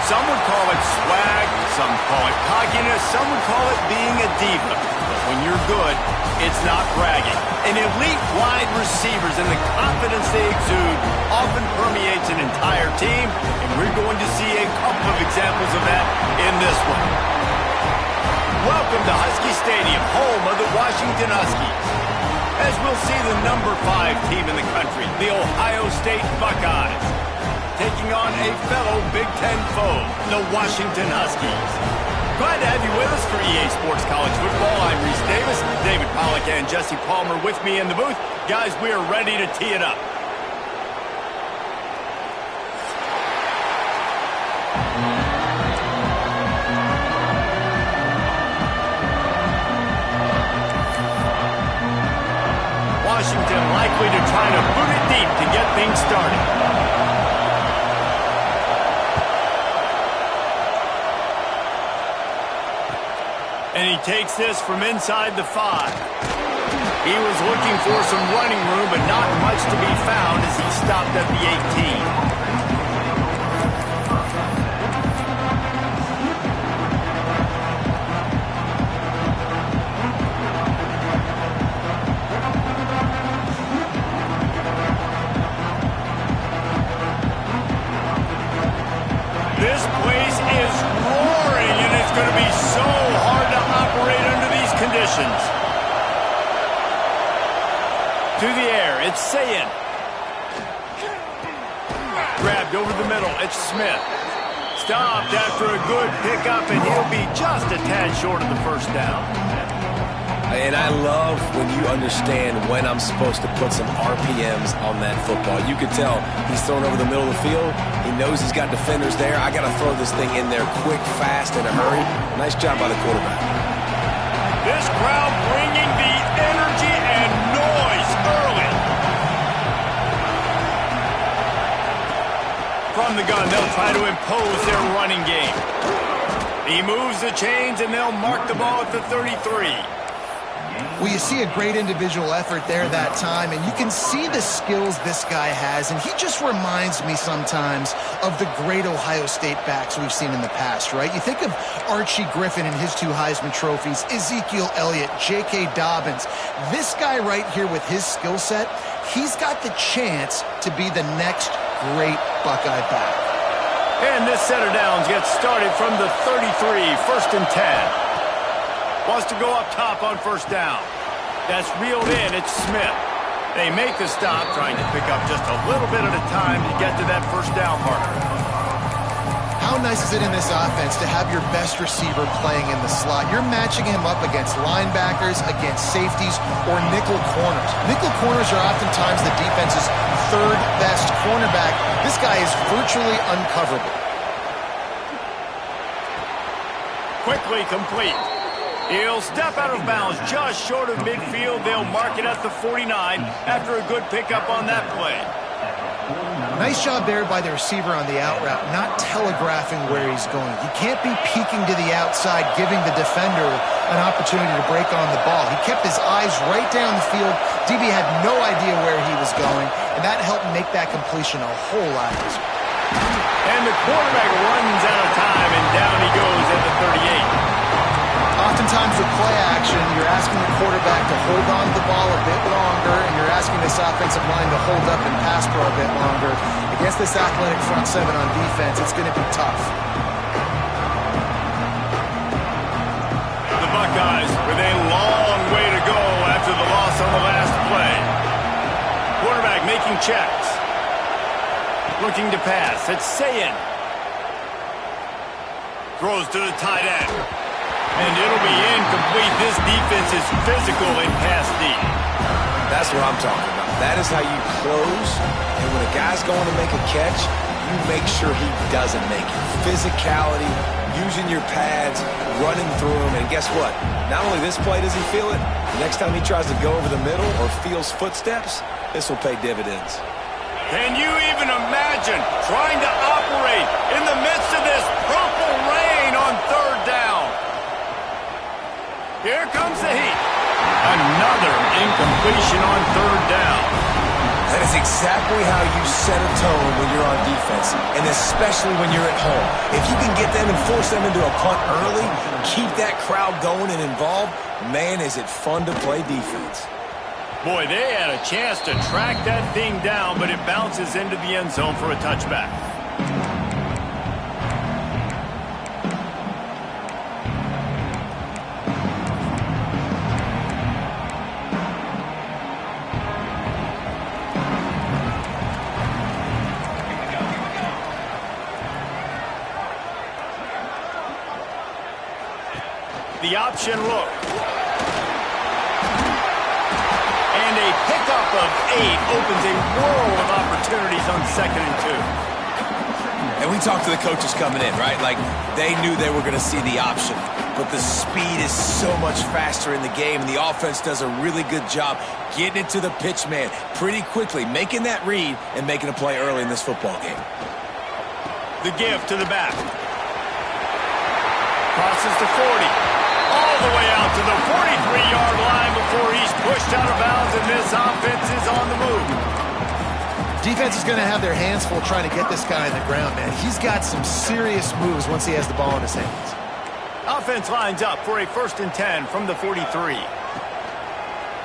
Some would call it swag, some call it cockiness, some would call it being a diva. But when you're good, it's not bragging. An elite wide receivers and the confidence they exude often permeates an entire team, and we're going to see a couple of examples of that in this one. Welcome to Husky Stadium, home of the Washington Huskies. As we'll see the number 5 team in the country, the Ohio State Buckeyes, taking on a fellow Big Ten foe, the Washington Huskies. Glad to have you with us for EA Sports College Football. I'm Reese Davis, David Pollack and Jesse Palmer with me in the booth. Guys, we are ready to tee it up. Washington likely to try to boot it deep to get things started. And he takes this from inside the 5. He was looking for some running room, but not much to be found as he stopped at the 18. This place is roaring, and it's going to be so hard to operate under these conditions. To the air, it's Sayin. Grabbed over the middle, it's Smith. Stopped after a good pickup, and he'll be just a tad short of the first down. And I love when you understand when I'm supposed to put some RPMs on that football. You can tell he's thrown over the middle of the field. He knows he's got defenders there. I got to throw this thing in there quick, fast, in a hurry. Nice job by the quarterback. This crowd bringing the energy and noise early. From the gun, they'll try to impose their running game. He moves the chains, and they'll mark the ball at the 33. Well, you see a great individual effort there that time, and you can see the skills this guy has, and he just reminds me sometimes of the great Ohio State backs we've seen in the past, right? You think of Archie Griffin and his 2 Heisman trophies, Ezekiel Elliott, J.K. Dobbins. This guy right here with his skill set, he's got the chance to be the next great Buckeye back. And this set of downs gets started from the 33, 1st and 10. Wants to go up top on first down. That's reeled in. It's Smith. They make the stop, trying to pick up just a little bit at a time to get to that first down marker. How nice is it in this offense to have your best receiver playing in the slot? You're matching him up against linebackers, against safeties, or nickel corners. Nickel corners are oftentimes the defense's 3rd best cornerback. This guy is virtually uncoverable. Quickly complete. He'll step out of bounds just short of midfield. They'll mark it at the 49 after a good pickup on that play. Nice job there by the receiver on the out route, not telegraphing where he's going. You can't be peeking to the outside, giving the defender an opportunity to break on the ball. He kept his eyes right down the field. DB had no idea where he was going, and that helped make that completion a whole lot easier. And the quarterback runs out of time, and down he goes at the 38. Oftentimes with play action, you're asking the quarterback to hold on to the ball a bit longer, and you're asking this offensive line to hold up and pass pro a bit longer. Against this athletic front 7 on defense, it's going to be tough. The Buckeyes with a long way to go after the loss on the last play. Quarterback making checks. Looking to pass. It's Sayin. Throws to the tight end. And it'll be incomplete. This defense is physical in pass deep. That's what I'm talking about. That is how you close. And when a guy's going to make a catch, you make sure he doesn't make it. Physicality, using your pads, running through them. And guess what? Not only this play does he feel it, next time he tries to go over the middle or feels footsteps, this will pay dividends. Can you even imagine trying to operate in the midst of this purple rain on 3rd down? Here comes the heat. Another incompletion on 3rd down. That is exactly how you set a tone when you're on defense, and especially when you're at home. If you can get them and force them into a punt early, keep that crowd going and involved, man, is it fun to play defense. Boy, they had a chance to track that thing down, but it bounces into the end zone for a touchback. The option look. And a pickup of 8 opens a world of opportunities on 2nd and 2. And we talked to the coaches coming in, right? Like, they knew they were going to see the option. But the speed is so much faster in the game, and the offense does a really good job getting it to the pitch man pretty quickly, making that read and making a play early in this football game. The give to the back. Crosses to 40. All the way out to the 43-yard line before he's pushed out of bounds, and this offense is on the move. Defense is going to have their hands full trying to get this guy on the ground, man. He's got some serious moves once he has the ball in his hands. Offense lines up for a 1st and 10 from the 43.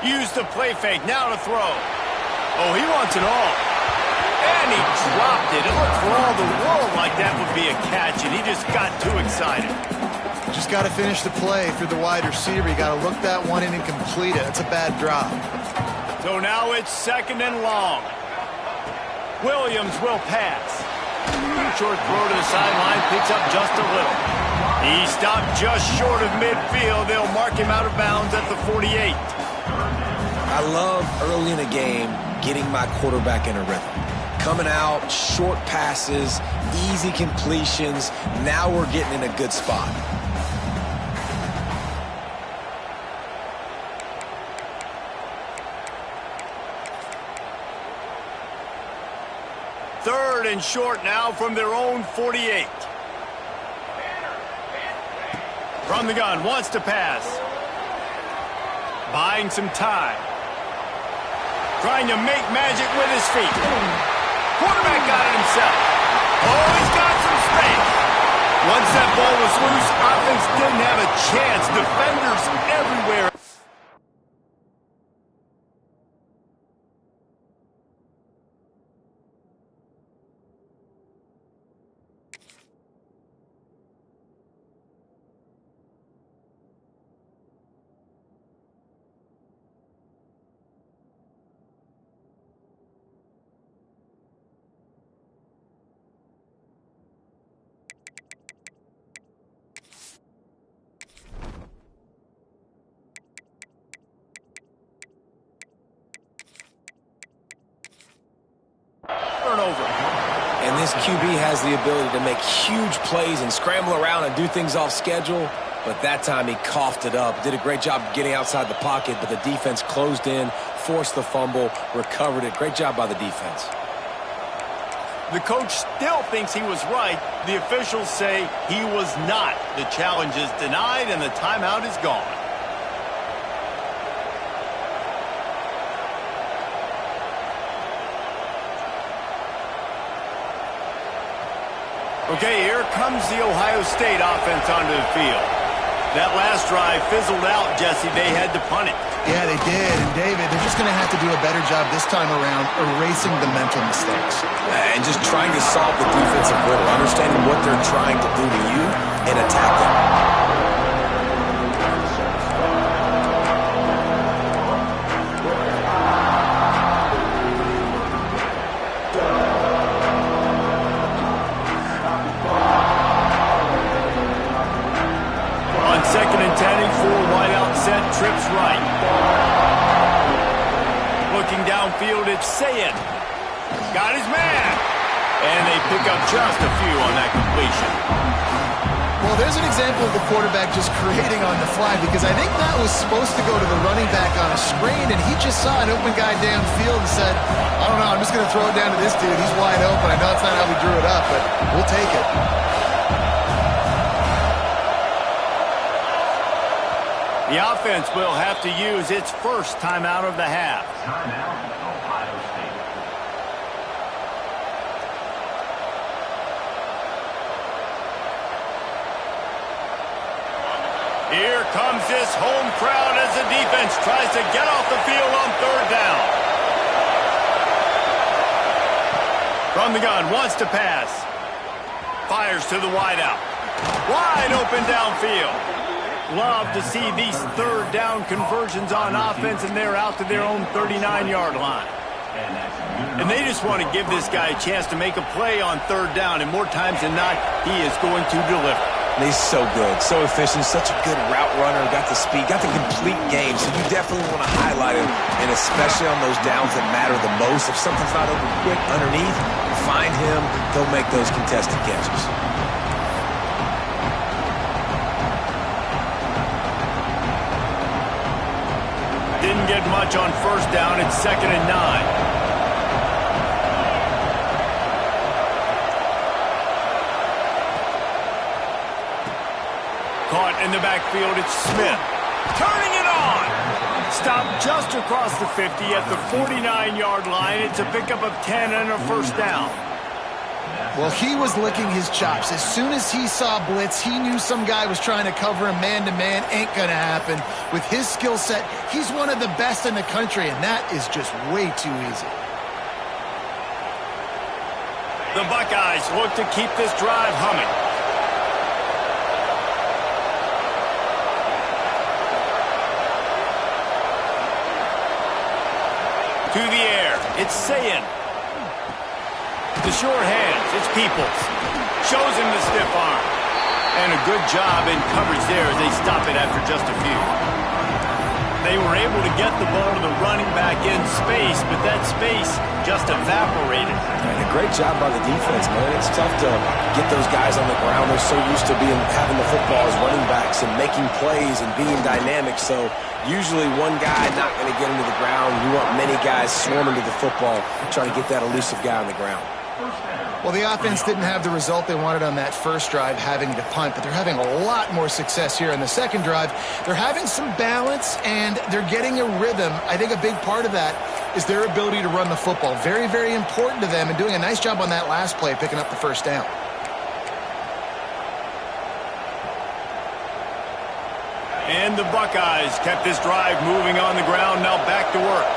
Use the play fake, now to throw. Oh, he wants it all. And he dropped it. It looked for all the world like that would be a catch, and he just got too excited. Just got to finish the play through the wide receiver. You got to look that one in and complete it. It's a bad drop. So now it's 2nd and long. Williams will pass. Short throw to the sideline, picks up just a little. He stopped just short of midfield. They'll mark him out of bounds at the 48. I love early in a game getting my quarterback in a rhythm. Coming out, short passes, easy completions. Now we're getting in a good spot. Third and short now from their own 48. From the gun, wants to pass. Buying some time. Trying to make magic with his feet. Quarterback got it himself. Oh, he's got some space. Once that ball was loose, offense didn't have a chance. Defenders everywhere. Turnover. And this QB has the ability to make huge plays and scramble around and do things off schedule. But that time he coughed it up. Did a great job getting outside the pocket, but the defense closed in, forced the fumble, recovered it. Great job by the defense. The coach still thinks he was right. The officials say he was not. The challenge is denied and the timeout is gone. Okay, here comes the Ohio State offense onto the field. That last drive fizzled out, Jesse. They had to punt it. Yeah, they did. And, David, they're just going to have to do a better job this time around erasing the mental mistakes. And just trying to solve the defensive riddle, understanding what they're trying to do to you and attack them. Trips right. Looking downfield, it's Sayed. Got his man. And they pick up just a few on that completion. Well, there's an example of the quarterback just creating on the fly, because I think that was supposed to go to the running back on a screen, and he just saw an open guy downfield and said, I don't know, I'm just going to throw it down to this dude. He's wide open. I know it's not how we drew it up, but we'll take it. The offense will have to use its first timeout of the half. Timeout, Ohio State. this home crowd as the defense tries to get off the field on third down. From the gun, wants to pass. Fires to the wideout. Wide open downfield. Love to see these third down conversions on offense, and they're out to their own 39-yard line. And they just want to give this guy a chance to make a play on third down, and more times than not, he is going to deliver. And he's so good, so efficient, such a good route runner, got the speed, got the complete game, so you definitely want to highlight him, and especially on those downs that matter the most. If something's not open quick underneath, find him, he'll make those contested catches. Didn't get much on first down. It's 2nd and 9. Caught in the backfield, it's Smith. Turning it on. Stopped just across the 50 at the 49-yard line. It's a pickup of 10 and a first down. Well, he was licking his chops. As soon as he saw blitz, he knew some guy was trying to cover him man-to-man. Ain't going to happen. With his skill set, he's one of the best in the country, and that is just way too easy. The Buckeyes look to keep this drive humming. To the air, it's Sayin. The sure hands, it's Peoples. Shows him the stiff arm. And a good job in coverage there as they stop it after just a few. They were able to get the ball to the running back in space, but that space just evaporated. And a great job by the defense, man. It's tough to get those guys on the ground. They're so used to having the football as running backs and making plays and being dynamic. So usually one guy not going to get into the ground. You want many guys swarming to the football, trying to get that elusive guy on the ground. Well, the offense didn't have the result they wanted on that first drive, having to punt, but they're having a lot more success here in the second drive. They're having some balance, and they're getting a rhythm. I think a big part of that is their ability to run the football. Very, very important to them, and doing a nice job on that last play, picking up the first down. And the Buckeyes kept this drive moving on the ground, now back to work.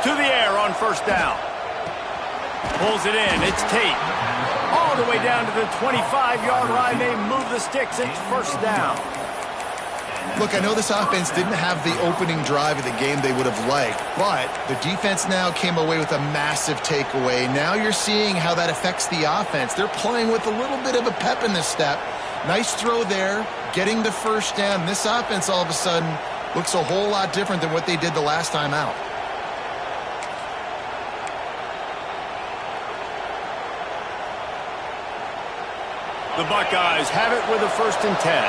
To the air on first down. Pulls it in. It's Tate. All the way down to the 25-yard line. They move the sticks. It's first down. Look, I know this offense didn't have the opening drive of the game they would have liked, but the defense now came away with a massive takeaway. Now you're seeing how that affects the offense. They're playing with a little bit of a pep in the step. Nice throw there, getting the first down. This offense all of a sudden looks a whole lot different than what they did the last time out. The Buckeyes have it with a 1st and 10.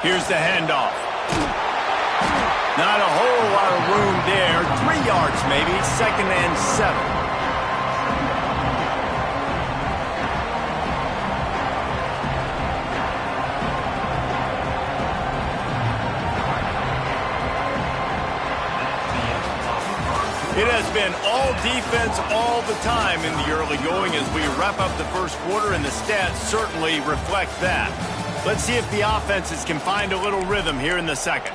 Here's the handoff. Not a whole lot of room there. 3 yards maybe. 2nd and 7. It has been all defense all the time in the early going as we wrap up the first quarter, and the stats certainly reflect that. Let's see if the offenses can find a little rhythm here in the second.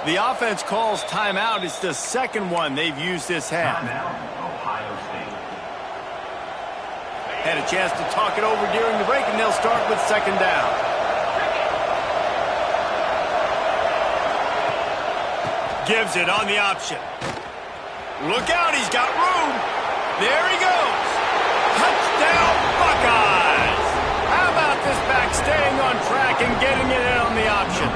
The offense calls timeout. It's the second one they've used this half. Ohio State. Had a chance to talk it over during the break, and they'll start with 2nd down. Gives it on the option. Look out, he's got room. There he goes. Touchdown, Buckeyes. How about this back staying on track and getting it in on the option?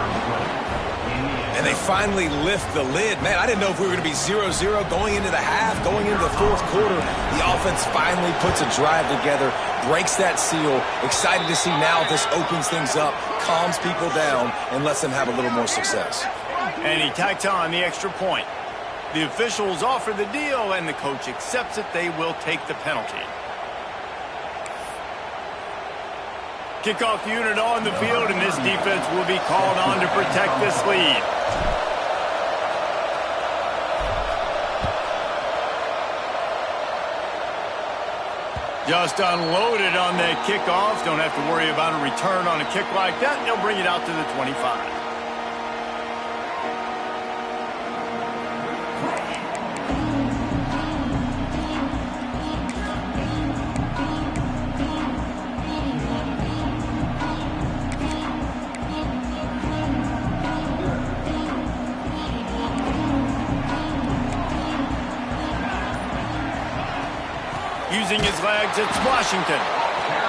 And they finally lift the lid. Man, I didn't know if we were going to be 0-0 going into the half, going into the fourth quarter. The offense finally puts a drive together, breaks that seal. Excited to see now if this opens things up, calms people down, and lets them have a little more success. And he tacks on the extra point. The officials offer the deal, and the coach accepts it. They will take the penalty. Kickoff unit on the field, and this defense will be called on to protect this lead. Just unloaded on that kickoff. Don't have to worry about a return on a kick like that. They'll bring it out to the 25. Using his legs, it's Washington.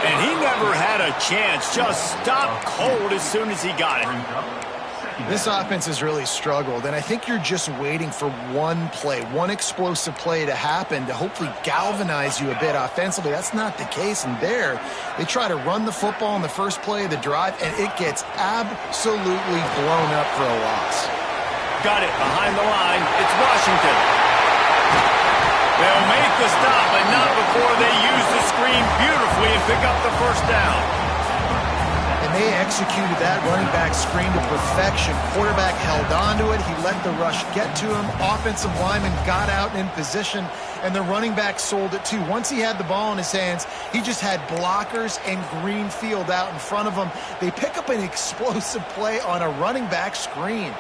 And he never had a chance. Just stopped cold as soon as he got it. This offense has really struggled, and I think you're just waiting for one play, one explosive play to happen to hopefully galvanize you a bit offensively. That's not the case, and there they try to run the football in the first play of the drive, and it gets absolutely blown up for a loss. Got it behind the line. It's Washington. They'll make the stop, but not before they use the screen beautifully and pick up the first down. And they executed that running back screen to perfection. Quarterback held on to it. He let the rush get to him. Offensive lineman got out in position, and the running back sold it too. Once he had the ball in his hands, he just had blockers and green field out in front of him. They pick up an explosive play on a running back screen.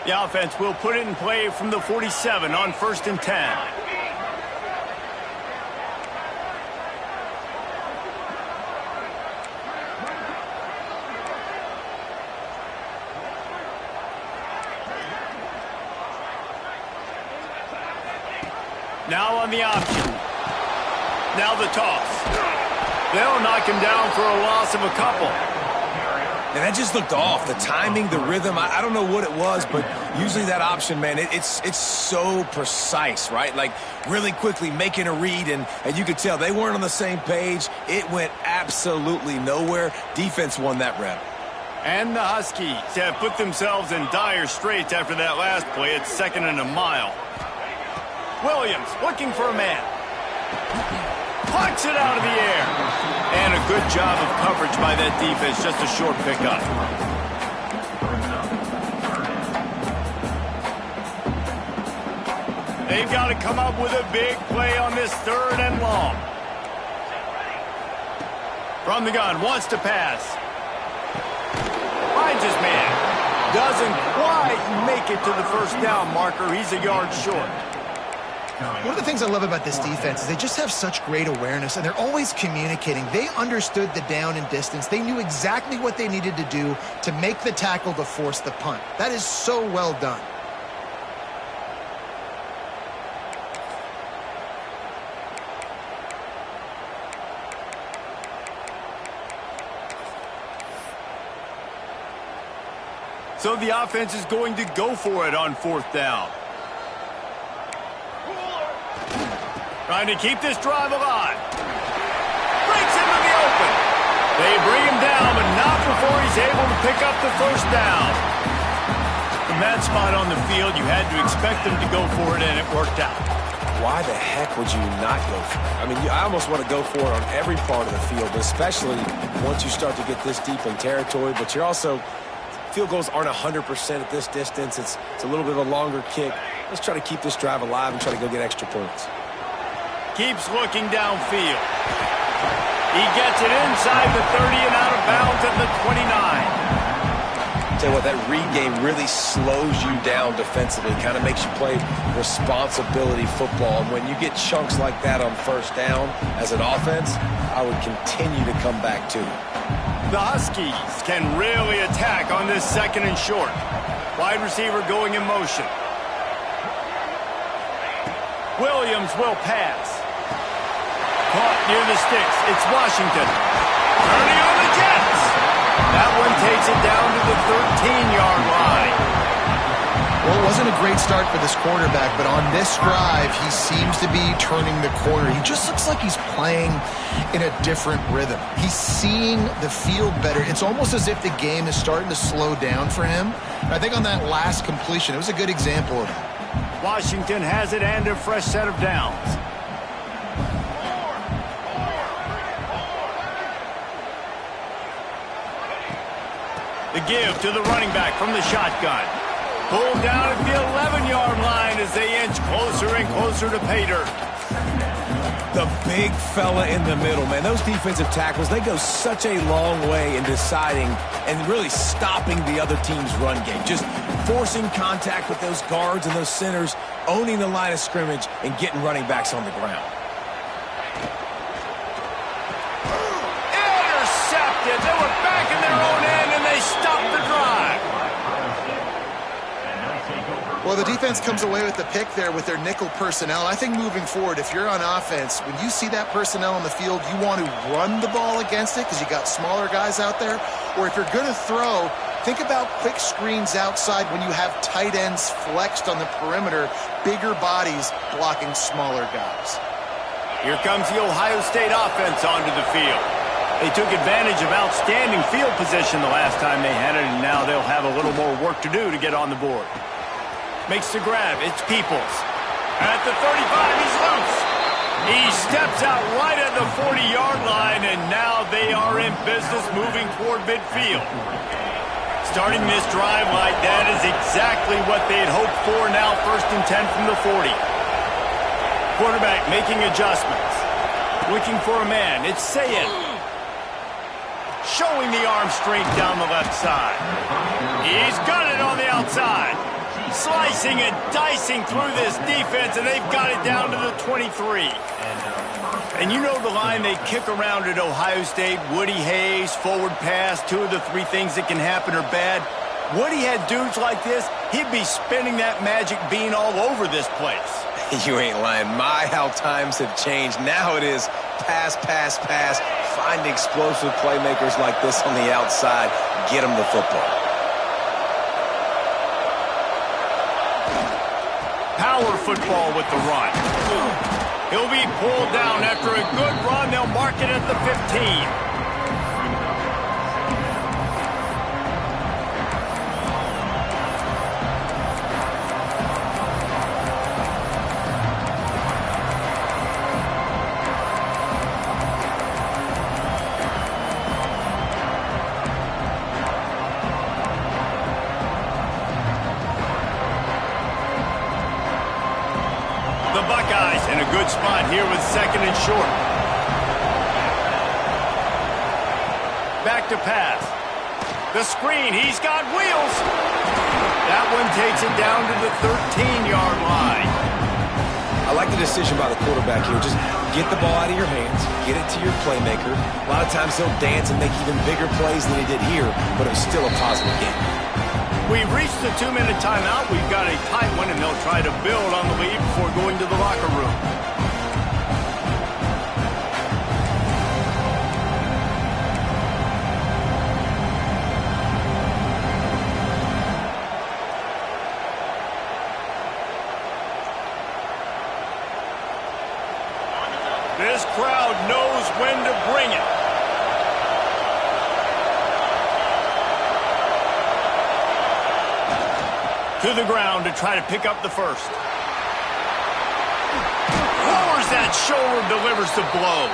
The offense will put it in play from the 47 on 1st and 10. Now on the option. Now the toss. They'll knock him down for a loss of a couple. And that just looked off. The timing, the rhythm, I don't know what it was, but usually that option, man, it's so precise, right? Like really quickly making a read, and you could tell they weren't on the same page. It went absolutely nowhere. Defense won that rep. And the Huskies have put themselves in dire straits after that last play. It's 2nd and a mile. Williams looking for a man. Plucks it out of the air. And a good job of coverage by that defense. Just a short pickup. They've got to come up with a big play on this 3rd and long. From the gun, wants to pass. Finds his man. Doesn't quite make it to the first down marker. He's a yard short. One of the things I love about this defense is they just have such great awareness, and they're always communicating. They understood the down and distance. They knew exactly what they needed to do to make the tackle to force the punt. That is so well done. So the offense is going to go for it on 4th down. Trying to keep this drive alive. Breaks into the open. They bring him down, but not before he's able to pick up the first down. From that spot on the field, you had to expect them to go for it, and it worked out. Why the heck would you not go for it? I mean, I almost want to go for it on every part of the field, especially once you start to get this deep in territory, but you're also... Field goals aren't 100% at this distance. It's a little bit of a longer kick. Let's try to keep this drive alive and try to go get extra points. Keeps looking downfield. He gets it inside the 30 and out of bounds at the 29. Tell you what, that read game really slows you down defensively. Kind of makes you play responsibility football. And when you get chunks like that on 1st down as an offense, I would continue to come back to it. The Huskies can really attack on this 2nd and short. Wide receiver going in motion. Williams will pass. Caught near the sticks. It's Washington. Turning on the Jets. That one takes it down to the 13-yard line. Well, it wasn't a great start for this quarterback, but on this drive, he seems to be turning the corner. He just looks like he's playing in a different rhythm. He's seeing the field better. It's almost as if the game is starting to slow down for him. And I think on that last completion, it was a good example of that. Washington has it and a fresh set of downs. The give to the running back from the shotgun. Pulled down at the 11-yard line as they inch closer and closer to pay dirt. The big fella in the middle, man. Those defensive tackles, they go such a long way in deciding and really stopping the other team's run game. Just forcing contact with those guards and those centers, owning the line of scrimmage, and getting running backs on the ground. Intercepted. They were back in their own end, and they stopped the drive. Well, the defense comes away with the pick there with their nickel personnel. I think moving forward, if you're on offense, when you see that personnel on the field, you want to run the ball against it because you got smaller guys out there. Or if you're going to throw, think about quick screens outside when you have tight ends flexed on the perimeter, bigger bodies blocking smaller guys. Here comes the Ohio State offense onto the field. They took advantage of outstanding field position the last time they had it, and now they'll have a little more work to do to get on the board. Makes the grab. It's Peoples. At the 35, he's loose. He steps out right at the 40-yard line, and now they are in business moving toward midfield. Starting this drive like that is exactly what they had hoped for. Now 1st and 10 from the 40. Quarterback making adjustments. Looking for a man. It's Sayin. Showing the arm strength down the left side. He's got it on the outside. Slicing and dicing through this defense, and they've got it down to the 23. And you know the line they kick around at Ohio State, Woody Hayes, forward pass, 2 of the 3 things that can happen are bad. Woody had dudes like this, he'd be spinning that magic bean all over this place. You ain't lying. My, how times have changed. Now it is pass, pass, pass. Find explosive playmakers like this on the outside. Get them the football. Power football with the run. He'll be pulled down after a good run. They'll mark it at the 15. Good spot here with 2nd and short. Back to pass. The screen, he's got wheels. That one takes it down to the 13-yard line. I like the decision by the quarterback here. Just get the ball out of your hands, get it to your playmaker. A lot of times he'll dance and make even bigger plays than he did here, but it was still a positive game. We've reached the 2-minute timeout. We've got a tight one, and they'll try to build on the lead before going to the locker room. This crowd knows when to bring it. To the ground to try to pick up the first. Lowers that shoulder, delivers the blow.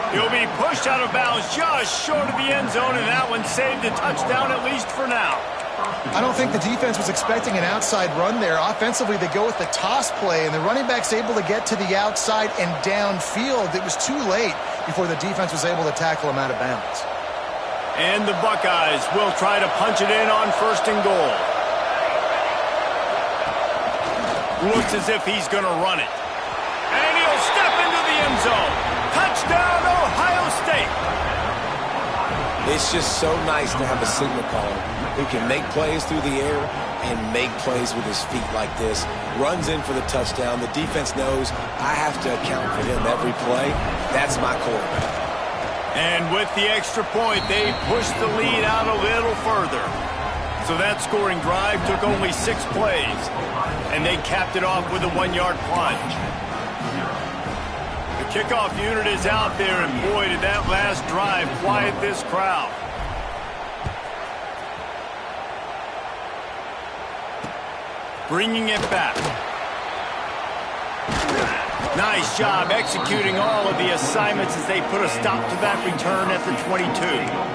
He'll be pushed out of bounds just short of the end zone, and that one saved a touchdown at least for now. I don't think the defense was expecting an outside run there. Offensively, they go with the toss play, and the running back's able to get to the outside and downfield. It was too late before the defense was able to tackle him out of bounds. And the Buckeyes will try to punch it in on 1st and goal. Looks as if he's going to run it. And he'll step into the end zone. Touchdown, Ohio State. It's just so nice to have a signal caller who can make plays through the air and make plays with his feet like this. Runs in for the touchdown. The defense knows I have to account for him every play. That's my quarterback. And with the extra point, they push the lead out a little further. So that scoring drive took only 6 plays, and they capped it off with a 1-yard plunge. The kickoff unit is out there, and boy, did that last drive quiet this crowd. Bringing it back. Nice job executing all of the assignments as they put a stop to that return at the 22.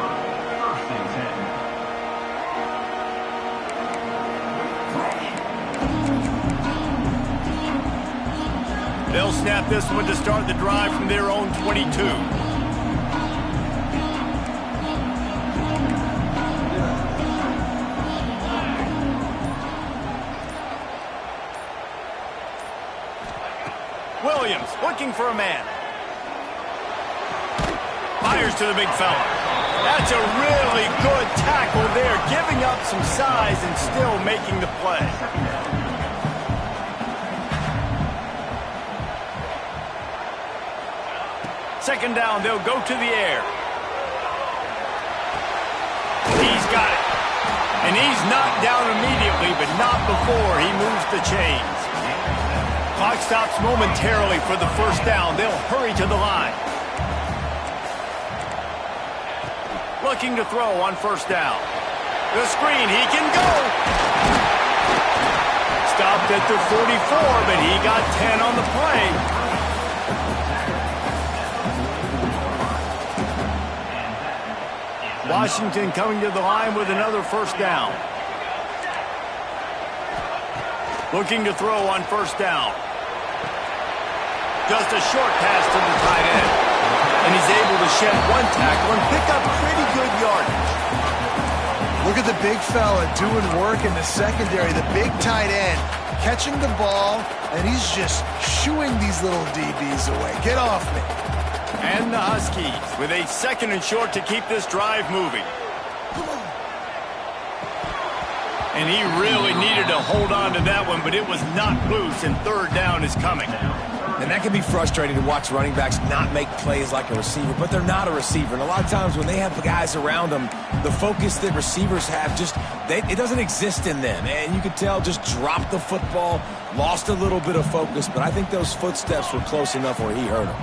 They'll snap this one to start the drive from their own 22. Williams looking for a man. Fires to the big fella. That's a really good tackle there, giving up some size and still making the play. Second down, they'll go to the air. He's got it. And he's knocked down immediately, but not before he moves the chains. Clock stops momentarily for the first down. They'll hurry to the line. Looking to throw on first down. The screen, he can go. Stopped at the 44, but he got 10 on the play. Washington coming to the line with another first down. Looking to throw on first down. Just a short pass to the tight end. And he's able to shed one tackle and pick up pretty good yardage. Look at the big fella doing work in the secondary. The big tight end catching the ball, and he's just shooing these little DBs away. Get off me. And the Huskies with a 2nd and short to keep this drive moving. And he really needed to hold on to that one, but it was knocked loose, and third down is coming. And that can be frustrating to watch running backs not make plays like a receiver, but they're not a receiver. And a lot of times when they have guys around them, the focus that receivers have it doesn't exist in them. And you could tell just dropped the football, lost a little bit of focus, but I think those footsteps were close enough where he hurt him.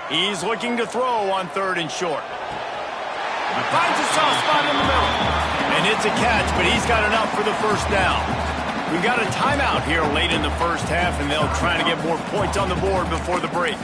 He's looking to throw on 3rd and short. Finds a soft spot in the middle. And it's a catch, but he's got enough for the first down. We've got a timeout here late in the first half, and they'll try to get more points on the board before the break.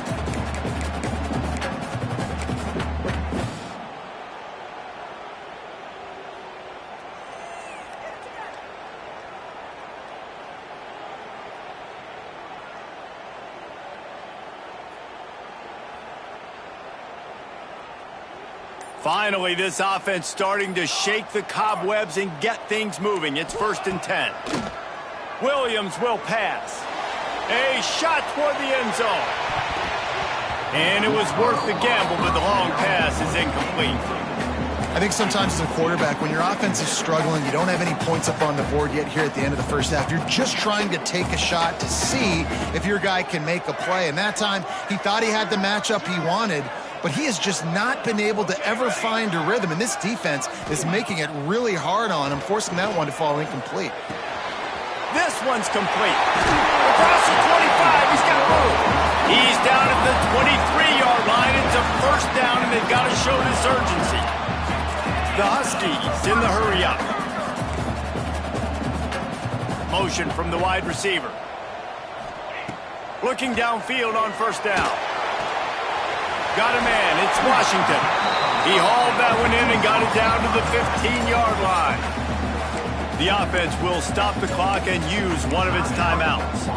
Finally, this offense starting to shake the cobwebs and get things moving. It's 1st and 10. Williams will pass. A shot toward the end zone. And it was worth the gamble, but the long pass is incomplete. I think sometimes as a quarterback, when your offense is struggling, you don't have any points up on the board yet here at the end of the first half. You're just trying to take a shot to see if your guy can make a play. And that time, he thought he had the matchup he wanted, but he has just not been able to ever find a rhythm. And this defense is making it really hard on him, forcing that one to fall incomplete. This one's complete. Across the 25, he's got room. He's down at the 23-yard line. It's a first down, and they've got to show this urgency. The Huskies in the hurry up. Motion from the wide receiver. Looking downfield on first down. Got a man. It's Washington. He hauled that one in and got it down to the 15-yard line. The offense will stop the clock and use one of its timeouts.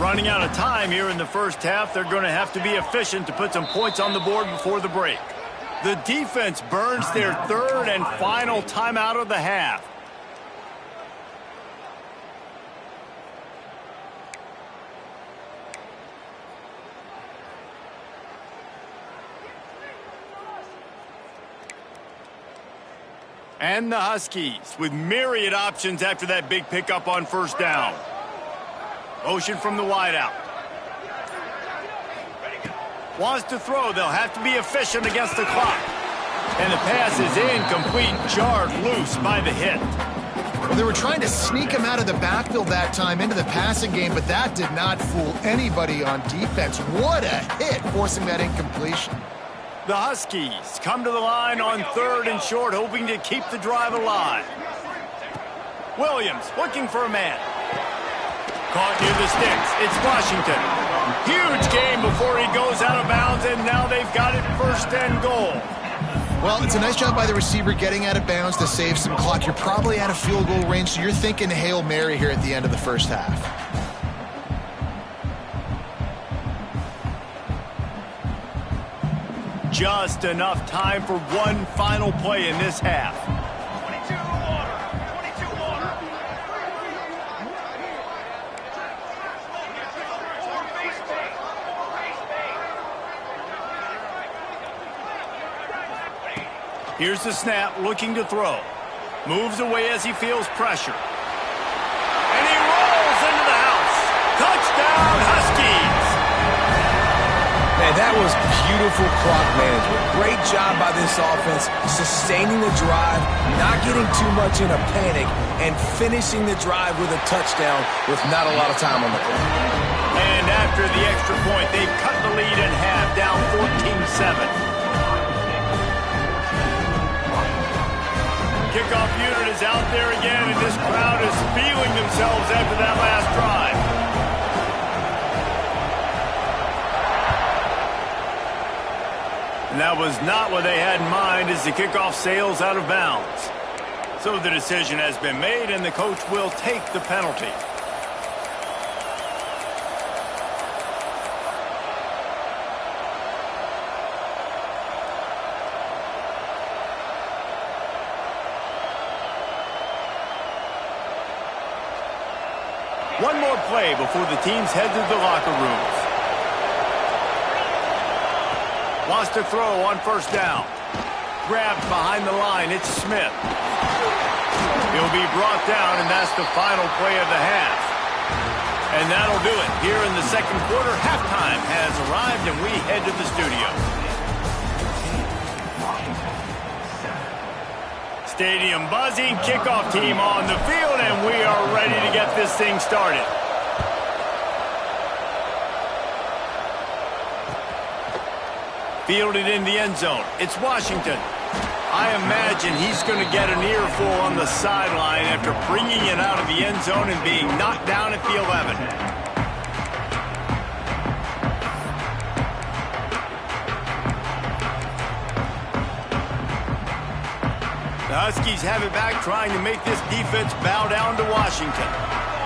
Running out of time here in the first half. They're going to have to be efficient to put some points on the board before the break. The defense burns their 3rd and final timeout of the half. And the Huskies with myriad options after that big pickup on first down. Motion from the wideout. Wants to throw. They'll have to be efficient against the clock. And the pass is incomplete, jarred loose by the hit. Well, they were trying to sneak him out of the backfield that time into the passing game, but that did not fool anybody on defense. What a hit, forcing that incompletion. The Huskies come to the line on 3rd and short, hoping to keep the drive alive. Williams looking for a man. Caught near the sticks. It's Washington. Huge game before he goes out of bounds, and now they've got it 1st and goal. Well, it's a nice job by the receiver getting out of bounds to save some clock. You're probably out of field goal range, so you're thinking Hail Mary here at the end of the first half. Just enough time for one final play in this half. Here's the snap, looking to throw. Moves away as he feels pressure. And he rolls into the house. Touchdown, Huskies! Man, that was beautiful clock management. Great job by this offense, sustaining the drive, not getting too much in a panic, and finishing the drive with a touchdown with not a lot of time on the clock. And after the extra point, they've cut the lead in half, down 14-7. Kickoff unit is out there again, and this crowd is feeling themselves after that last drive. And that was not what they had in mind as the kickoff sails out of bounds. So the decision has been made, and the coach will take the penalty. One more play before the teams head to the locker rooms. Wants to throw on 1st down. Grabbed behind the line. It's Smith. He'll be brought down, and that's the final play of the half. And that'll do it. Here in the 2nd quarter, halftime has arrived, and we head to the studio. Stadium buzzing, kickoff team on the field, and we are ready to get this thing started. Fielded in the end zone. It's Washington. I imagine he's going to get an earful on the sideline after bringing it out of the end zone and being knocked down at the 11. The Huskies have it back, trying to make this defense bow down to Washington.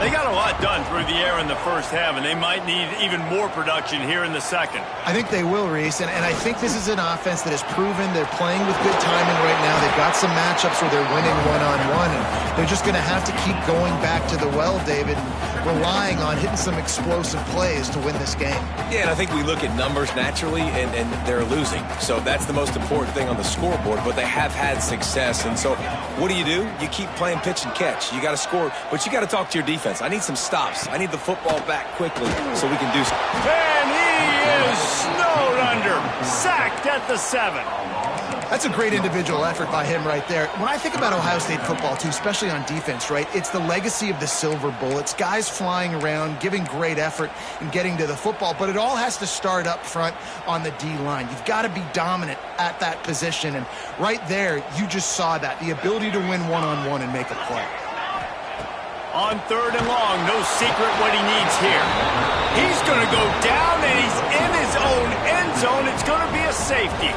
They got a lot done through the air in the first half, and they might need even more production here in the second. I think they will, Reese, and I think this is an offense that has proven they're playing with good timing right now. They've got some matchups where they're winning one-on-one, and they're just going to have to keep going back to the well, David, and relying on hitting some explosive plays to win this game. Yeah, and I think we look at numbers naturally, and they're losing. So that's the most important thing on the scoreboard, but they have had success. And so what do? You keep playing pitch and catch. You got to score, but you got to talk to your defense. I need some stops. I need the football back quickly so we can do something. And he is snowed under, sacked at the 7. That's a great individual effort by him right there. When I think about Ohio State football, too, especially on defense, right, it's the legacy of the Silver Bullets, guys flying around, giving great effort and getting to the football, but it all has to start up front on the D-line. You've got to be dominant at that position, and right there, you just saw that, the ability to win one-on-one and make a play. On 3rd and long, no secret what he needs here. He's going to go down, and he's in his own end zone. It's going to be a safety.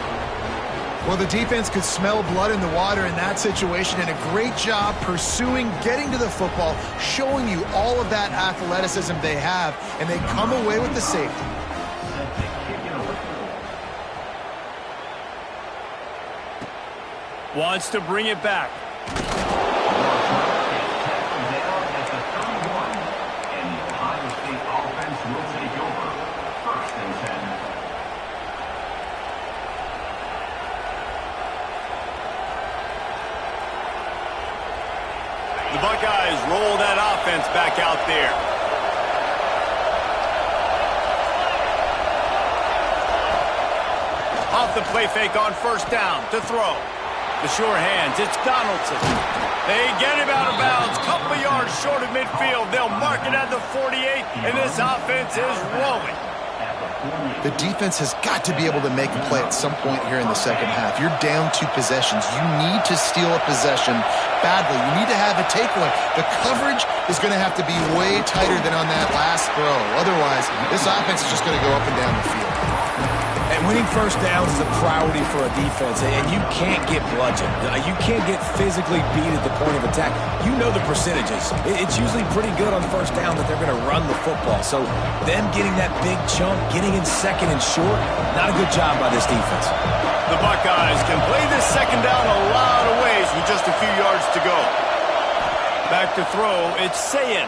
Well, the defense could smell blood in the water in that situation, and a great job pursuing, getting to the football, showing you all of that athleticism they have, and they come away with the safety. Wants to bring it back. The Buckeyes roll that offense back out there. Off the play fake on first down to throw. The sure hands, it's Donaldson. They get him out of bounds, couple of yards short of midfield. They'll mark it at the 48, and this offense is rolling. The defense has got to be able to make a play at some point here in the second half. You're down 2 possessions. You need to steal a possession badly. You need to have a takeaway. The coverage is going to have to be way tighter than on that last throw. Otherwise, this offense is just going to go up and down the field. And winning first downs is a priority for a defense, and you can't get bludgeoned. You can't get physically beat at the point of attack. You know the percentages. It's usually pretty good on first down that they're going to run the football. So them getting that big chunk, getting in second and short, not a good job by this defense. The Buckeyes can play this second down a lot of ways with just a few yards to go. Back to throw, it's Sayin.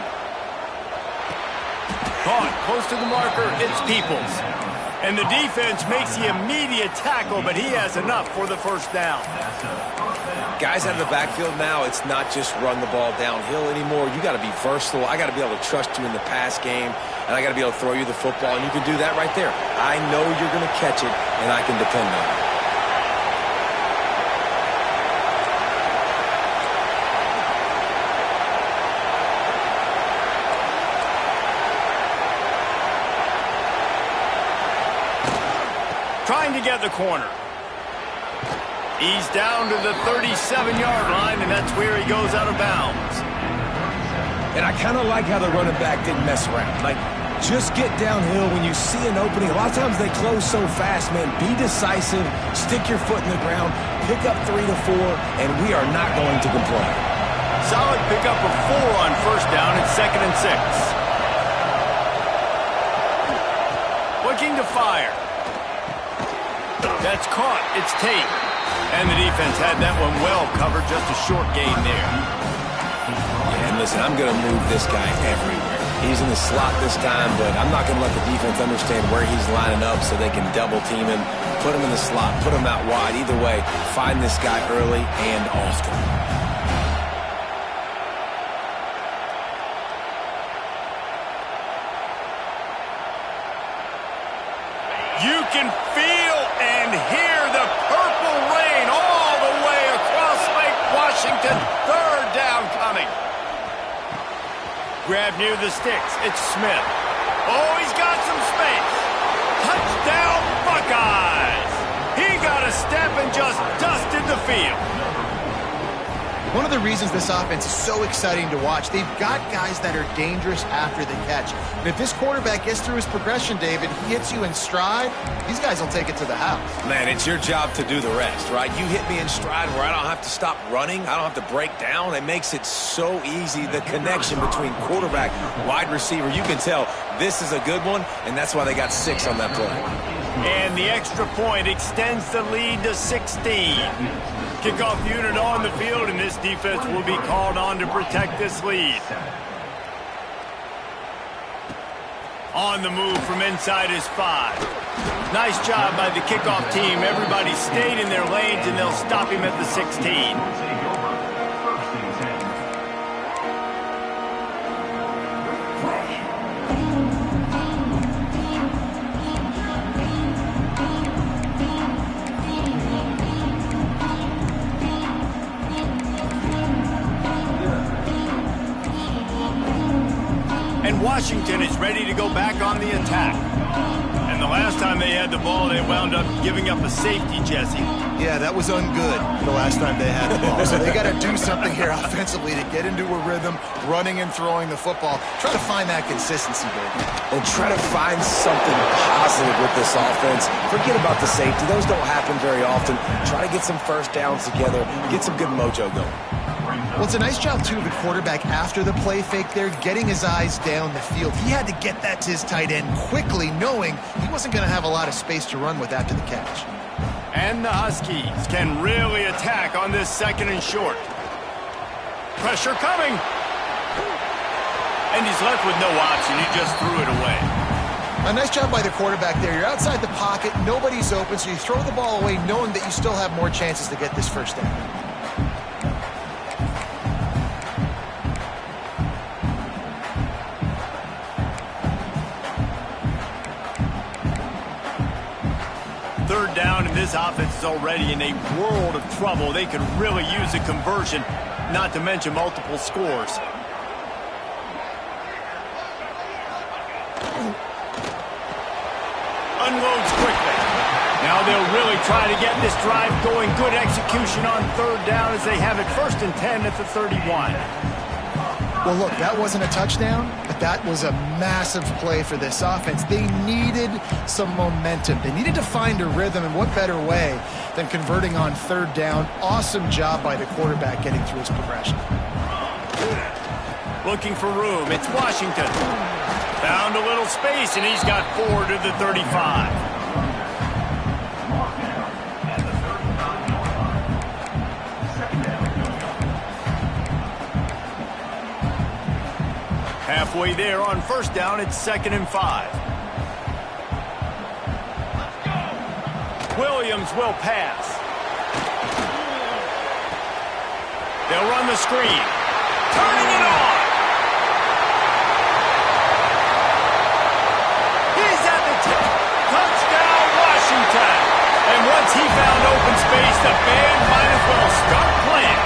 Caught close to the marker, it's Peoples. And the defense makes the immediate tackle, but he has enough for the first down. Guys out of the backfield now, it's not just run the ball downhill anymore. You got to be versatile. I got to be able to trust you in the pass game, and I got to be able to throw you the football, and you can do that right there. I know you're going to catch it, and I can depend on it. Trying to get the corner. He's down to the 37-yard line, and that's where he goes out of bounds. And I kind of like how the running back didn't mess around. Like, just get downhill when you see an opening. A lot of times they close so fast, man. Be decisive, stick your foot in the ground, pick up 3 to 4, and we are not going to complain. Solid pickup of 4 on first down. It's 2nd and 6. Looking to fire. That's caught. It's Tate. And the defense had that one well covered. Just a short gain there. Yeah, and listen, I'm going to move this guy everywhere. He's in the slot this time, but I'm not going to let the defense understand where he's lining up so they can double team him, put him in the slot, put him out wide. Either way, find this guy early and often. You can feel and hear the purple rain all the way across Lake Washington. 3rd down coming. Grab near the sticks. It's Smith. Oh, he's got some space. Touchdown, Buckeyes. He got a step and just dusted the field. One of the reasons this offense is so exciting to watch, they've got guys that are dangerous after the catch. And if this quarterback gets through his progression, David, he hits you in stride, these guys will take it to the house. Man, it's your job to do the rest, right? You hit me in stride where I don't have to stop running. I don't have to break down. It makes it so easy, the connection between quarterback, wide receiver. You can tell this is a good one, and that's why they got 6 on that play. And the extra point extends the lead to 16. Kickoff unit on the field, and this defense will be called on to protect this lead. On the move from inside his 5. Nice job by the kickoff team. Everybody stayed in their lanes, and they'll stop him at the 16. And Washington is ready to go back on the attack. And the last time they had the ball, they wound up giving up a safety, Jesse. Yeah, that was ungood the last time they had the ball. So they got to do something here offensively to get into a rhythm, running and throwing the football. Try to find that consistency, baby. And try to find something positive with this offense. Forget about the safety. Those don't happen very often. Try to get some first downs together. Get some good mojo going. Well, it's a nice job, too, of the quarterback after the play fake there, getting his eyes down the field. He had to get that to his tight end quickly, knowing he wasn't going to have a lot of space to run with after the catch. And the Huskies can really attack on this 2nd and short. Pressure coming. And he's left with no option. He just threw it away. A nice job by the quarterback there. You're outside the pocket. Nobody's open, so you throw the ball away knowing that you still have more chances to get this first down. this offense is already in a world of trouble. They could really use a conversion, not to mention multiple scores. Unloads quickly. Now they'll really try to get this drive going. Good execution on third down as they have it 1st and 10 at the 31. Well, look, that wasn't a touchdown, but that was a massive play for this offense. They needed some momentum. They needed to find a rhythm, and what better way than converting on third down. Awesome job by the quarterback getting through his progression. Looking for room. It's Washington. Found a little space, and he's got 4 to the 35. Halfway there on 1st down, it's 2nd and 5. Williams will pass. They'll run the screen. Turning it on. He's at the tip. Touchdown, Washington. And once he found open space, the band might as well start playing.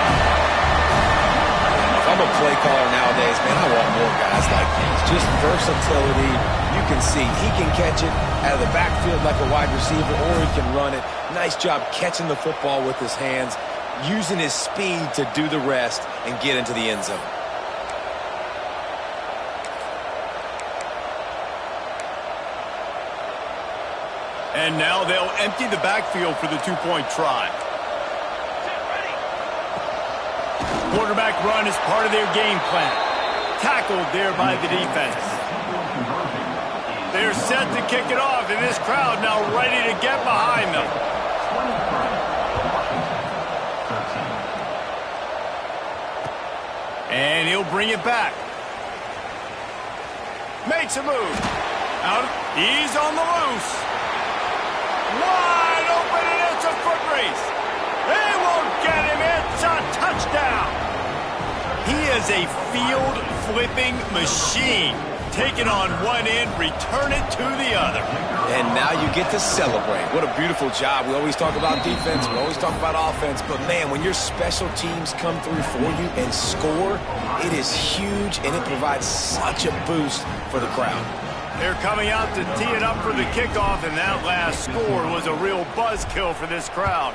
I'm a play caller nowadays, man. I want more guys like these. Just versatility. You can see he can catch it out of the backfield like a wide receiver, or he can run it. Nice job catching the football with his hands, using his speed to do the rest and get into the end zone. And now they'll empty the backfield for the two-point try. Quarterback run is part of their game plan. Tackled there by the defense. They're set to kick it off, and this crowd now ready to get behind them. And he'll bring it back. Makes a move. Out. He's on the loose. Wide open, and it's a foot race. They won't get him. It's a touchdown. He is a field-flipping machine. Take it on one end, return it to the other. And now you get to celebrate. What a beautiful job. We always talk about defense, we always talk about offense, but man, when your special teams come through for you and score, it is huge, and it provides such a boost for the crowd. They're coming out to tee it up for the kickoff, and that last score was a real buzzkill for this crowd.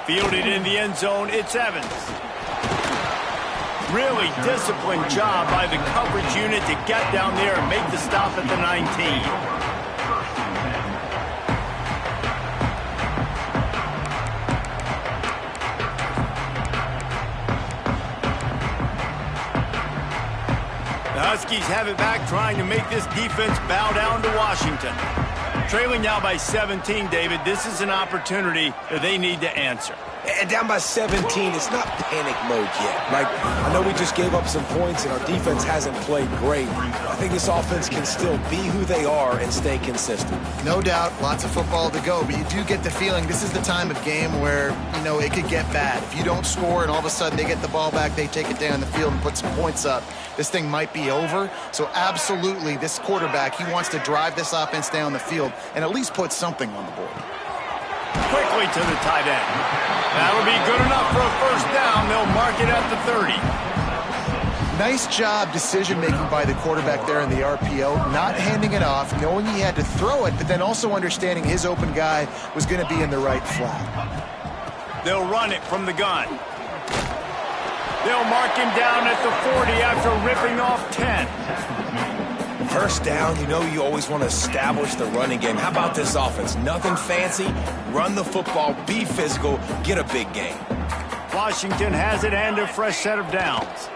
Fielded in the end zone, it's Evans. Really disciplined job by the coverage unit to get down there and make the stop at the 19. The Huskies have it back, trying to make this defense bow down to Washington. Trailing now by 17, David. This is an opportunity that they need to answer. And down by 17, it's not panic mode yet. Like, I know we just gave up some points and our defense hasn't played great. I think this offense can still be who they are and stay consistent. No doubt, lots of football to go, but you do get the feeling this is the time of game where, you know, it could get bad. If you don't score and all of a sudden they get the ball back, they take it down the field and put some points up, this thing might be over. So absolutely, this quarterback, he wants to drive this offense down the field and at least put something on the board. Quickly to the tight end. That'll be good enough for a first down. They'll mark it at the 30. Nice job decision-making by the quarterback there in the RPO, not handing it off, knowing he had to throw it, but then also understanding his open guy was going to be in the right flat. They'll run it from the gun. They'll mark him down at the 40 after ripping off 10. First down, you know you always want to establish the running game. How about this offense? Nothing fancy. Run the football, be physical, get a big gain. Washington has it and a fresh set of downs.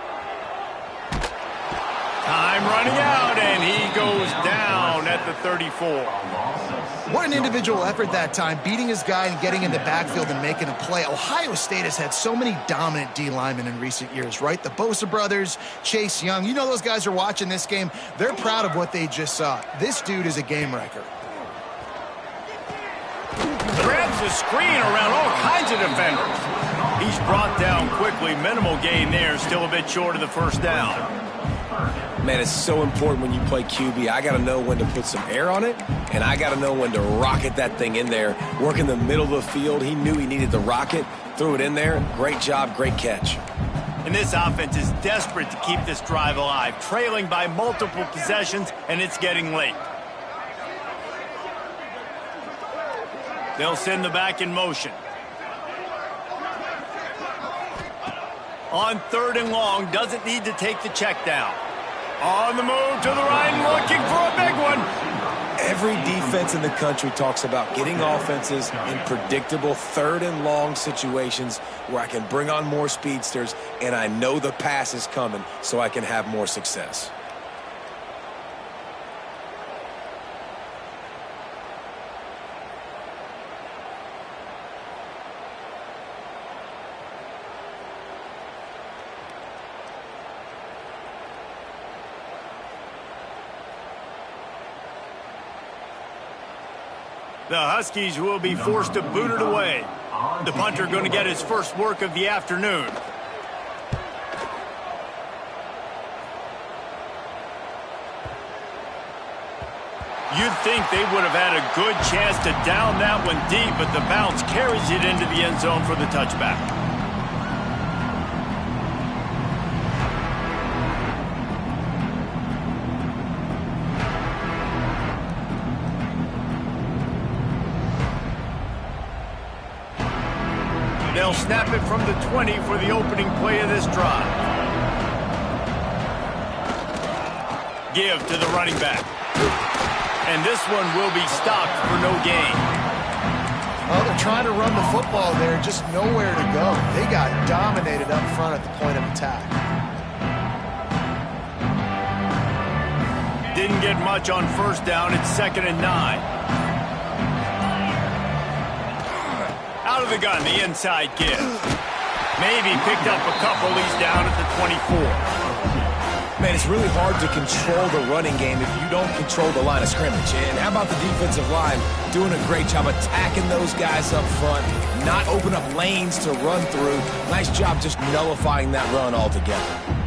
Time running out, and he goes down at the 34. What an individual effort that time, beating his guy and getting in the backfield and making a play. Ohio State has had so many dominant D linemen in recent years, right? The Bosa brothers, Chase Young. You know those guys are watching this game. They're proud of what they just saw. This dude is a game wrecker. Grabs the screen around all kinds of defenders. He's brought down quickly. Minimal gain there, still a bit short of the first down. Man, it's so important when you play QB. I got to know when to put some air on it, and I got to know when to rocket that thing in there. Work in the middle of the field. He knew he needed the rocket, threw it in there. Great job, great catch. And this offense is desperate to keep this drive alive, trailing by multiple possessions, and it's getting late. They'll send the back in motion. On 3rd and long, doesn't need to take the check down. On the move to the right, looking for a big one. Every defense in the country talks about getting offenses in predictable 3rd and long situations where I can bring on more speedsters and I know the pass is coming so I can have more success. The Huskies will be forced to boot it away. The punter going to get his first work of the afternoon. You'd think they would have had a good chance to down that one deep, but the bounce carries it into the end zone for the touchback. They'll snap it from the 20 for the opening play of this drive. Give to the running back. And this one will be stopped for no gain. Well, they're trying to run the football there, just nowhere to go. They got dominated up front at the point of attack. Didn't get much on 1st down. It's 2nd and 9. Out of the gun, the inside give. Maybe picked up a couple. He's down at the 24. Man, it's really hard to control the running game if you don't control the line of scrimmage. And how about the defensive line doing a great job attacking those guys up front, not open up lanes to run through. Nice job just nullifying that run altogether.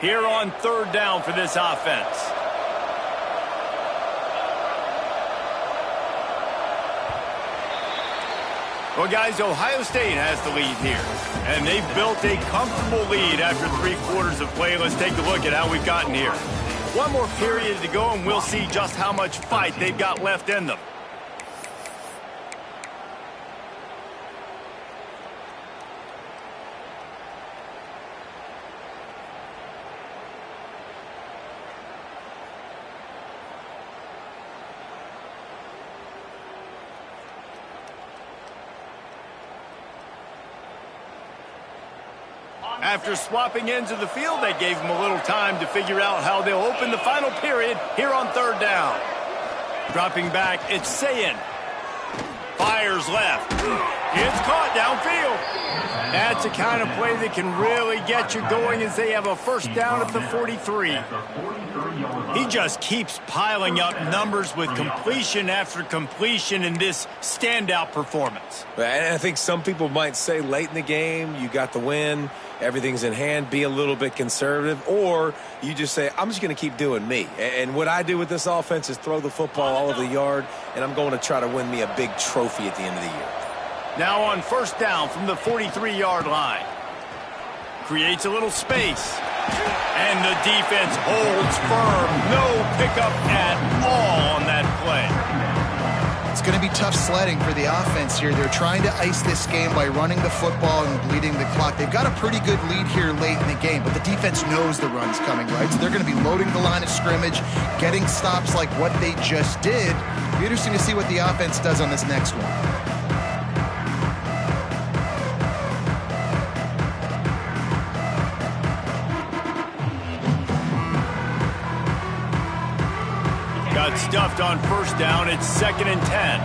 Here on 3rd down for this offense. Well, guys, Ohio State has the lead here. And they've built a comfortable lead after 3 quarters of play. Let's take a look at how we've gotten here. One more period to go, and we'll see just how much fight they've got left in them. After swapping ends of the field, they gave them a little time to figure out how they'll open the final period here on 3rd down. Dropping back, it's Sayin. Fires left. It's caught downfield. That's the kind of play that can really get you going as they have a 1st down at the 43. He just keeps piling up numbers with completion after completion in this standout performance. And I think some people might say late in the game, you got the win, everything's in hand, be a little bit conservative, or you just say, I'm just going to keep doing me. And what I do with this offense is throw the football all over the yard, and I'm going to try to win me a big trophy at the end of the year. Now on 1st down from the 43-yard line. Creates a little space. And the defense holds firm. No pickup at all on that play. It's going to be tough sledding for the offense here. They're trying to ice this game by running the football and bleeding the clock. They've got a pretty good lead here late in the game, but the defense knows the run's coming, right? So they're going to be loading the line of scrimmage, getting stops like what they just did. It'll be interesting to see what the offense does on this next one. Got stuffed on 1st down. It's 2nd and 10.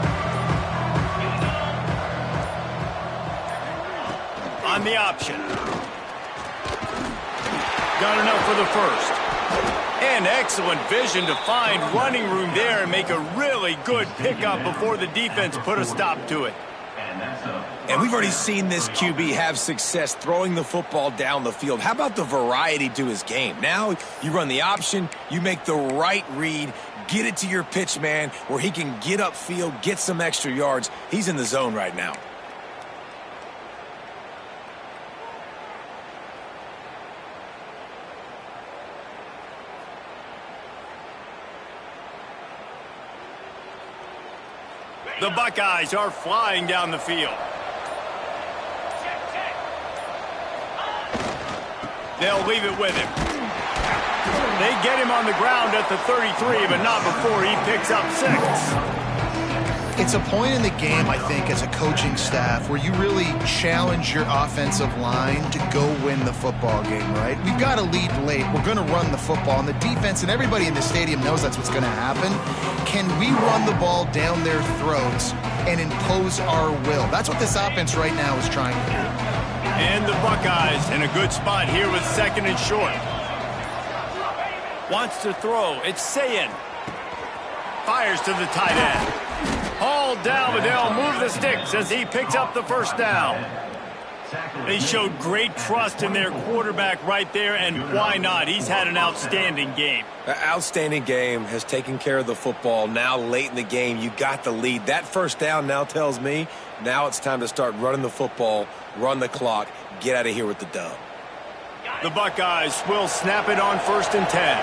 On the option. got enough for the first. And excellent vision to find running room there and make a really good pickup before the defense put a stop to it. And we've already seen this QB have success throwing the football down the field. How about the variety to his game? Now you run the option, you make the right read, get it to your pitch man where he can get upfield, get some extra yards. He's in the zone right now. The Buckeyes are flying down the field. They'll leave it with him. They get him on the ground at the 33, but not before he picks up 6. It's a point in the game, I think, as a coaching staff where you really challenge your offensive line to go win the football game, right? We've got to lead late. We're going to run the football. And the defense and everybody in the stadium knows that's what's going to happen. Can we run the ball down their throats and impose our will? That's what this offense right now is trying to do. And the Buckeyes in a good spot here with 2nd and short. Wants to throw. It's Sayin. Fires to the tight end. Hauled down, but they'll move the sticks as he picks up the first down. They showed great trust in their quarterback right there, and why not? He's had an outstanding game. An outstanding game, has taken care of the football. Now late in the game, you got the lead. That first down now tells me now it's time to start running the football, run the clock, get out of here with the dub. The Buckeyes will snap it on 1st and 10.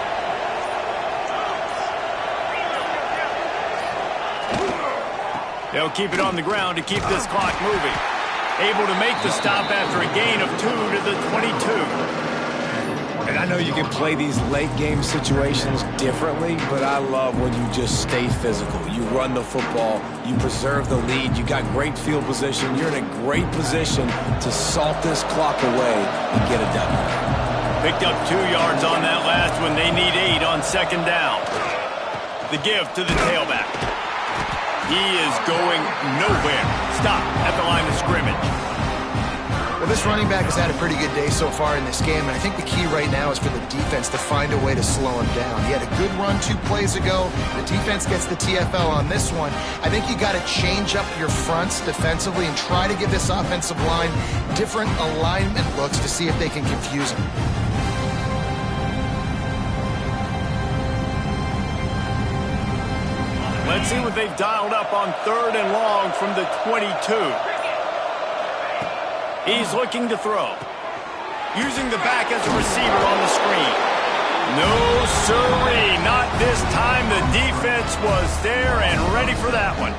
They'll keep it on the ground to keep this clock moving. Able to make the stop after a gain of 2 to the 22. And I know you can play these late game situations differently, but I love when you just stay physical. You run the football, you preserve the lead, you got great field position, you're in a great position to salt this clock away and get a W. Picked up 2 yards on that last one. They need 8 on 2nd down. The give to the tailback. He is going nowhere. Stop at the line of scrimmage. Well, this running back has had a pretty good day so far in this game, and I think the key right now is for the defense to find a way to slow him down. He had a good run 2 plays ago. The defense gets the TFL on this one. I think you got to change up your fronts defensively and try to give this offensive line different alignment looks to see if they can confuse him. Let's see what they've dialed up on 3rd and long from the 22. He's looking to throw. Using the back as a receiver on the screen. No, sirree, not this time. The defense was there and ready for that one.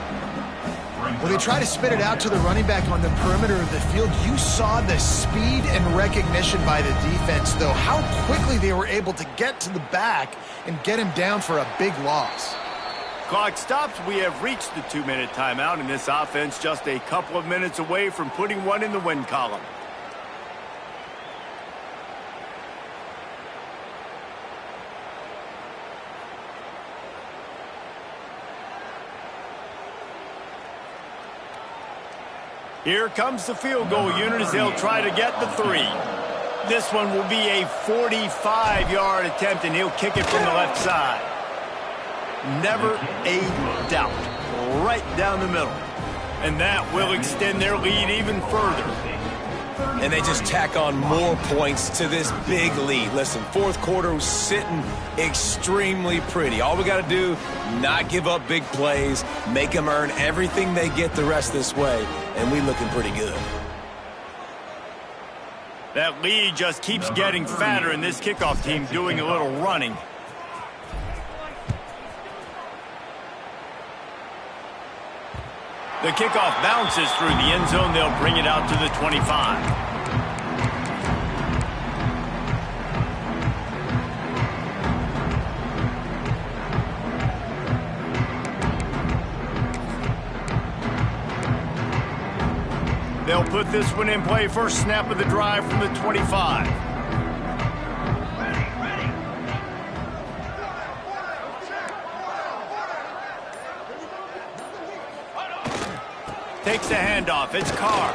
When they try to spit it out to the running back on the perimeter of the field, you saw the speed and recognition by the defense, though, how quickly they were able to get to the back and get him down for a big loss. Clock stops. We have reached the 2-minute timeout, and this offense just a couple of minutes away from putting one in the win column. Here comes the field goal unit as they'll try to get the 3. This one will be a 45-yard attempt, and he'll kick it from the left side. Never a doubt. Right down the middle. And that will extend their lead even further. And they just tack on more points to this big lead. Listen, 4th quarter was sitting extremely pretty. All we got to do, not give up big plays, make them earn everything they get the rest this way, and we looking pretty good. That lead just keeps getting fatter, and this kickoff team doing a little running. The kickoff bounces through the end zone. They'll bring it out to the 25. They'll put this one in play. First snap of the drive from the 25. Takes the handoff. It's Carr.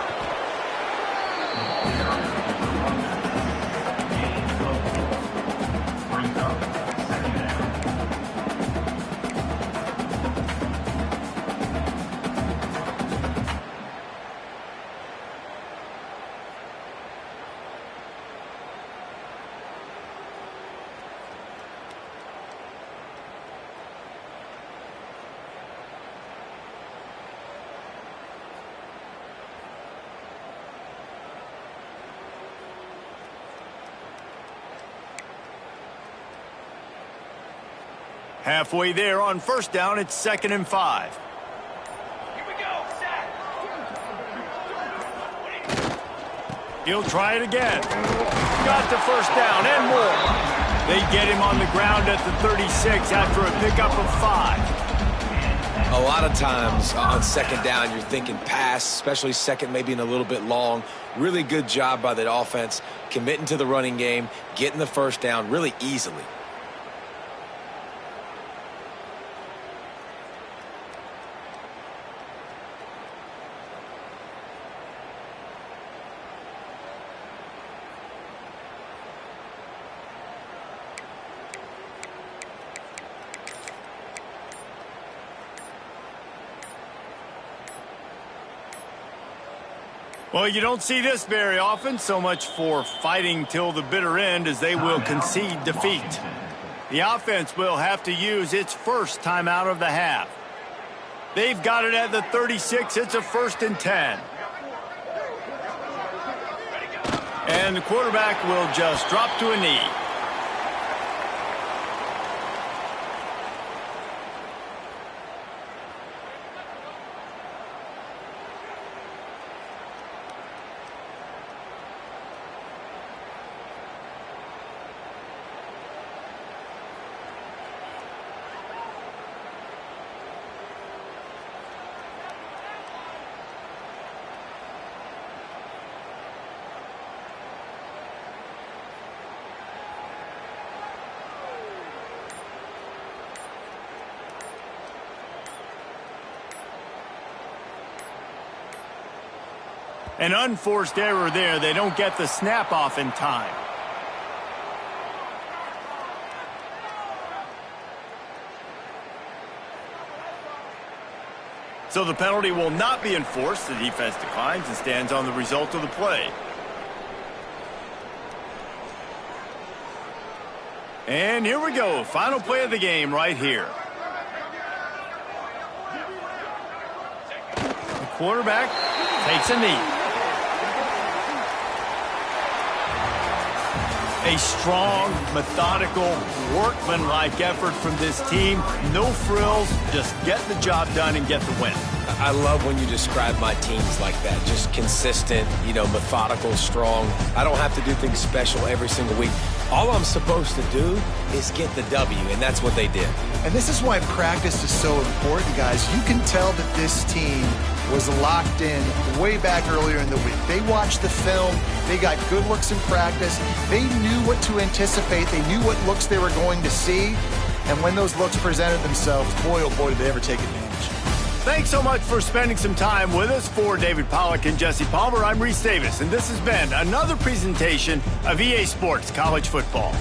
Halfway there on first down, it's 2nd and 5. He'll try it again. Got the first down and more. They get him on the ground at the 36 after a pickup of 5. A lot of times on 2nd down, you're thinking pass, especially second, maybe in a little bit long. Really good job by the offense, committing to the running game, getting the first down really easily. Well, you don't see this very often. So much for fighting till the bitter end, as they will concede defeat. The offense will have to use its first timeout of the half. They've got it at the 36. It's a 1st and 10. And the quarterback will just drop to a knee. An unforced error there. They don't get the snap off in time. So the penalty will not be enforced. The defense declines and stands on the result of the play. And here we go. Final play of the game right here. The quarterback takes a knee. A strong, methodical, workmanlike effort from this team. No frills, just get the job done and get the win. I love when you describe my teams like that. Just consistent, methodical, strong. I don't have to do things special every single week. All I'm supposed to do is get the W, and that's what they did. And this is why practice is so important, guys. You can tell that this team was locked in way back earlier in the week. They watched the film. They got good looks in practice. They knew what to anticipate. They knew what looks they were going to see. And when those looks presented themselves, boy, oh boy, did they ever take advantage. Thanks so much for spending some time with us. For David Pollack and Jesse Palmer, I'm Reese Davis, and this has been another presentation of EA Sports College Football.